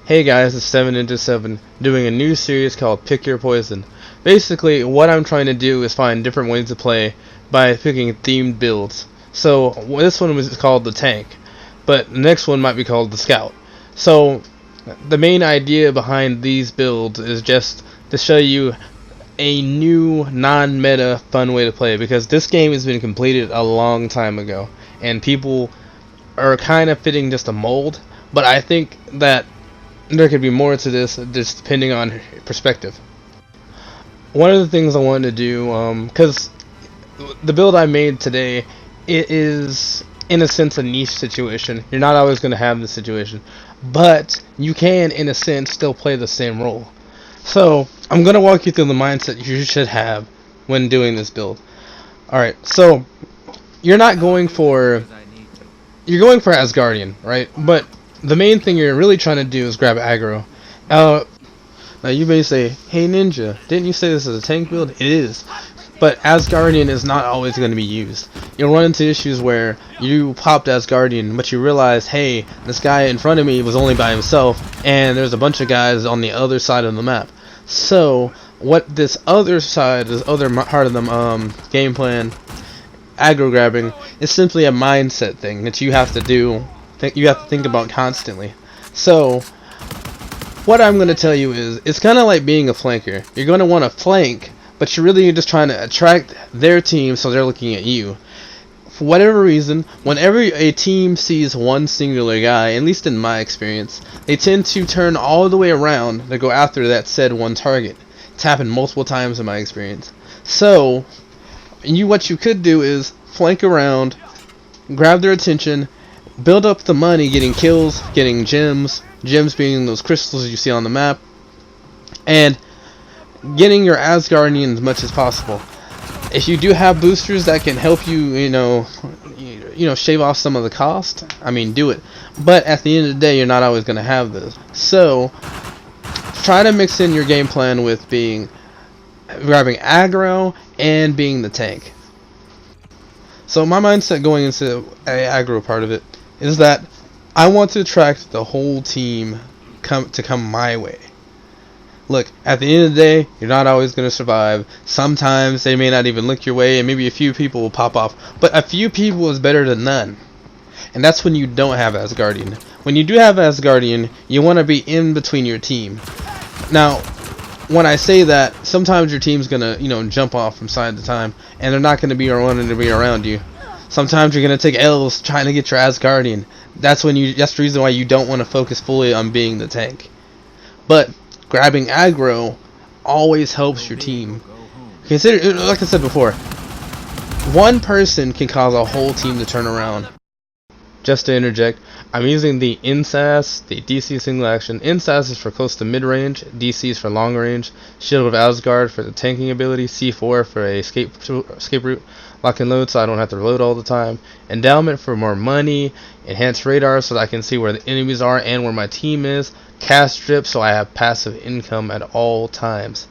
Hey guys, it's 7 doing a new series called Pick Your Poison. Basically, what I'm trying to do is find different ways to play by picking themed builds. So this one was called the Tank, but the next one might be called the Scout. So the main idea behind these builds is just to show you a new non-meta fun way to play, because this game has been completed a long time ago and people are kind of fitting just a mold, but I think that there could be more to this, just depending on perspective. One of the things I wanted to do, because the build I made today, it is in a sense a niche situation. You're not always going to have this situation, but you can in a sense still play the same role. So I'm going to walk you through the mindset you should have when doing this build. Alright, so you're going for Asgardian, right? But the main thing you're really trying to do is grab aggro. Now you may say, hey Ninja, didn't you say this is a tank build? It is. But Asgardian is not always going to be used. You'll run into issues where you popped Asgardian, but you realize, hey, this guy in front of me was only by himself, and there's a bunch of guys on the other side of the map. So what this other side, this other part of the game plan, aggro grabbing, is simply a mindset thing that you have to do. You have to think about constantly. So what I'm going to tell you is, it's kind of like being a flanker. You're going to want to flank, but you're really just trying to attract their team so they're looking at you. For whatever reason, whenever a team sees one singular guy, at least in my experience, they tend to turn all the way around to go after that said one target. It's happened multiple times in my experience. So what you could do is flank around, grab their attention, build up the money, getting kills, getting gems being those crystals you see on the map, and getting your Asgardian as much as possible. If you do have boosters that can help you, shave off some of the cost, I mean, do it. But at the end of the day, you're not always going to have those. So try to mix in your game plan with grabbing aggro and being the tank. So my mindset going into the aggro part of it is that I want to attract the whole team to come my way. Look, at the end of the day, you're not always going to survive. Sometimes they may not even look your way, and maybe a few people will pop off. But a few people is better than none. And that's when you don't have Asgardian. When you do have Asgardian, you want to be in between your team. Now, when I say that, sometimes your team's going to, jump off from side to time, and they're not going to be wanting to be around you. Sometimes you're going to take L's trying to get your Asgardian. That's the reason why you don't want to focus fully on being the tank. But grabbing aggro always helps your team. Consider, like I said before, one person can cause a whole team to turn around. Just to interject, I'm using the INSAS, the DC single action. INSAS is for close to mid-range, DC is for long range, Shield of Asgard for the tanking ability, C4 for a escape route, lock and load so I don't have to reload all the time, endowment for more money, enhanced radar so that I can see where the enemies are and where my team is, cast strip so I have passive income at all times.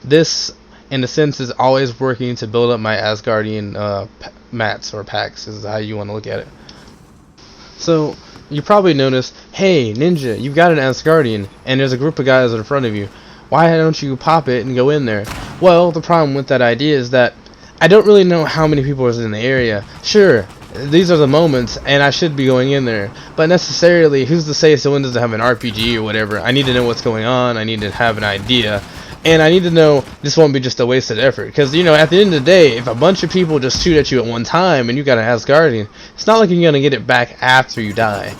This, in a sense, is always working to build up my Asgardian mats or packs, is how you want to look at it. So you probably noticed, hey Ninja, you've got an Asgardian and there's a group of guys in front of you. Why don't you pop it and go in there? Well, the problem with that idea is that I don't really know how many people are in the area. Sure, these are the moments and I should be going in there, but necessarily, who's to say someone doesn't have an RPG or whatever? I need to know what's going on, I need to have an idea, and I need to know this won't be just a wasted effort. Because, at the end of the day, if a bunch of people just shoot at you at one time and you got an Asgardian, it's not like you're going to get it back after you die.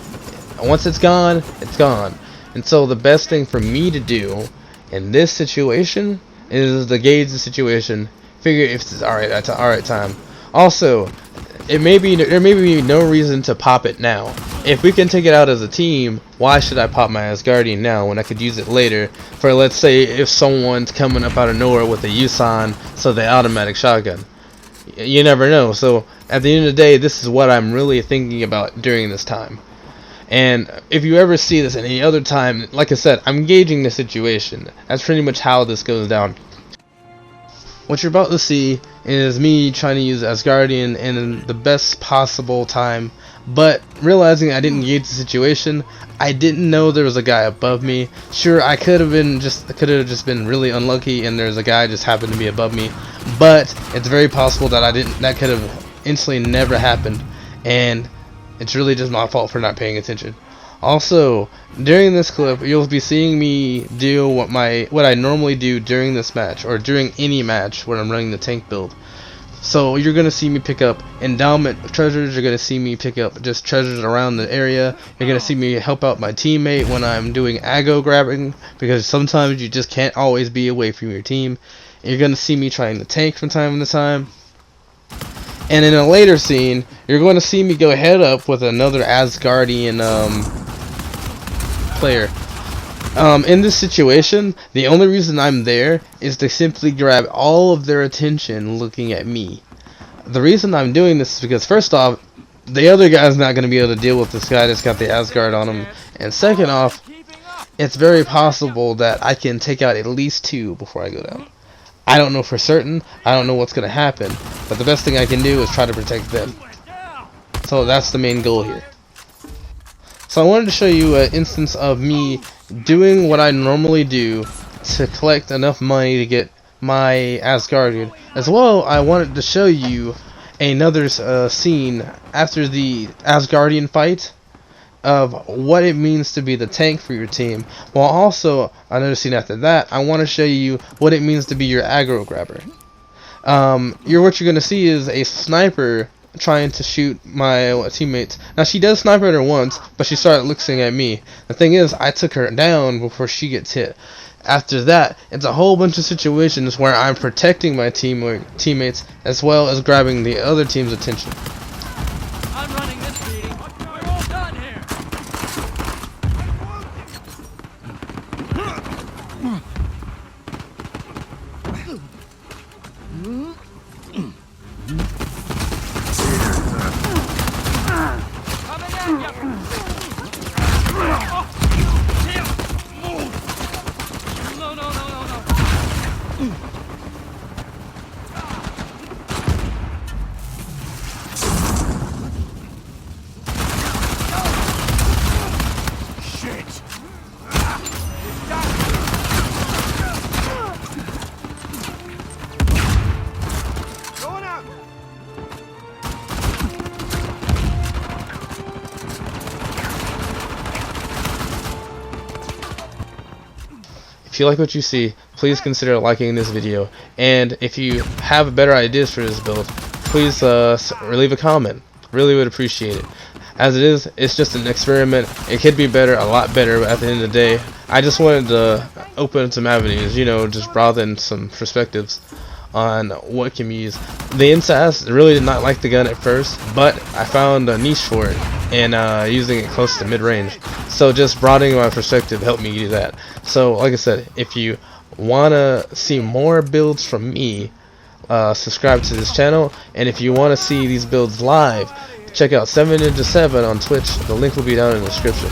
Once it's gone, it's gone. And so the best thing for me to do in this situation is to gauge the situation, figure if it's alright time. Also, there may be no reason to pop it now. If we can take it out as a team, why should I pop my Asgardian now when I could use it later for, let's say, if someone's coming up out of nowhere with a Yusan, so the automatic shotgun. You never know. So at the end of the day, this is what I'm really thinking about during this time. And if you ever see this any other time, like I said, I'm gauging the situation. That's pretty much how this goes down. What you're about to see is me trying to use Asgardian in the best possible time, but realizing I didn't gauge the situation. I didn't know there was a guy above me. Sure, I could have just been really unlucky and there's a guy just happened to be above me, but it's very possible that that could have instantly never happened, and it's really just my fault for not paying attention. Also, during this clip, you'll be seeing me do what I normally do during this match, or during any match where I'm running the tank build. So you're gonna see me pick up endowment treasures. You're gonna see me pick up just treasures around the area. You're gonna see me help out my teammate when I'm doing aggro grabbing, because sometimes you just can't always be away from your team. You're gonna see me trying to tank from time to time. And in a later scene, you're going to see me go head up with another Asgardian player. In this situation, the only reason I'm there is to simply grab all of their attention looking at me. The reason I'm doing this is because, first off, the other guy's not going to be able to deal with this guy that's got the Asgard on him. And second off, it's very possible that I can take out at least 2 before I go down. I don't know for certain, I don't know what's going to happen, but the best thing I can do is try to protect them. So that's the main goal here. So I wanted to show you an instance of me doing what I normally do to collect enough money to get my Asgardian. As well, I wanted to show you another scene after the Asgardian fight of what it means to be the tank for your team, while also another scene after that I want to show you what it means to be your aggro grabber. What you're gonna see is a sniper trying to shoot my teammates. Now she does snipe at her once, but she started looking at me. The thing is, I took her down before she gets hit. After that, it's a whole bunch of situations where I'm protecting my teammates as well as grabbing the other team's attention. I'm running this meeting. We're all done here. Coming at you. No. Shit. Going out. If you like what you see, please consider liking this video, and if you have better ideas for this build, please leave a comment. Really would appreciate it. As it is, it's just an experiment. It could be better, a lot better, but at the end of the day, I just wanted to open some avenues, just broaden some perspectives on what can be used. The NSAS really did not like the gun at first, but I found a niche for it, and using it close to mid-range. So just broadening my perspective helped me do that. So like I said, if you want to see more builds from me, subscribe to this channel, and if you want to see these builds live, check out 7ninja7 on Twitch. The link will be down in the description.